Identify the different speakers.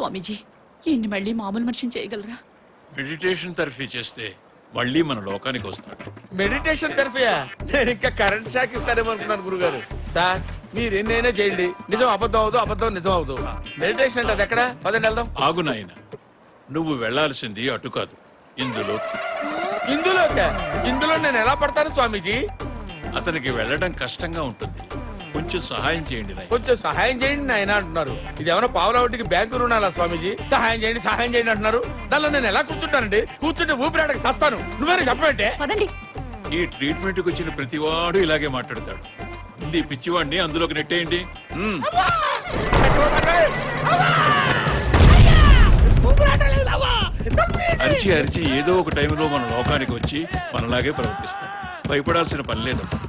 Speaker 1: స్వామీజీ ఈయన్ని మళ్ళీ మామూలు మనిషిని చేయగలరా?
Speaker 2: మెడిటేషన్ థెరపీ చేస్తే మళ్ళీ మన లోకానికి వస్తాడు.
Speaker 3: మెడిటేషన్ థెరపీయా? నేను ఇంకా కరెంట్ షాక్ ఇస్తారేమో అనుకున్నాను గురుగారు. సార్ మీరు ఎన్నైనా చేయండి, నిజం అబద్ధం అవదు, అబద్ధం నిజం అవదు. మెడిటేషన్ అంటే అది ఎక్కడ? పదండి వెళ్దాం.
Speaker 2: ఆగు నాయన, నువ్వు వెళ్లాల్సింది అటు కాదు, ఇందులో.
Speaker 3: ఇందులో నేను ఎలా పడతాను స్వామీజీ?
Speaker 2: అతనికి వెళ్ళడం కష్టంగా ఉంటుంది, కొంచెం సహాయం చేయండి నాయన.
Speaker 3: కొంచెం సహాయం చేయండి నాయన అంటున్నారు. ఇది ఏమైనా పావుల వడ్డీకి బ్యాంకు రుణాలా స్వామీజీ? సహాయం చేయండి అంటున్నారు. దానిలో నేను ఎలా కూర్చుంటానండి? కూర్చుంటే ఊపిరాడకి చస్తాను. నువ్వేనా చెప్పమంటే?
Speaker 2: ఈ ట్రీట్మెంట్ కి వచ్చిన ప్రతివాడు ఇలాగే మాట్లాడతాడు. ఇది పిచ్చివాడిని అందులోకి నెట్టేయండి. అరిచి అరిచి ఏదో ఒక టైంలో మన లోకానికి వచ్చి మనలాగే ప్రవర్తిస్తాం. భయపడాల్సిన పని లేదమ్మా.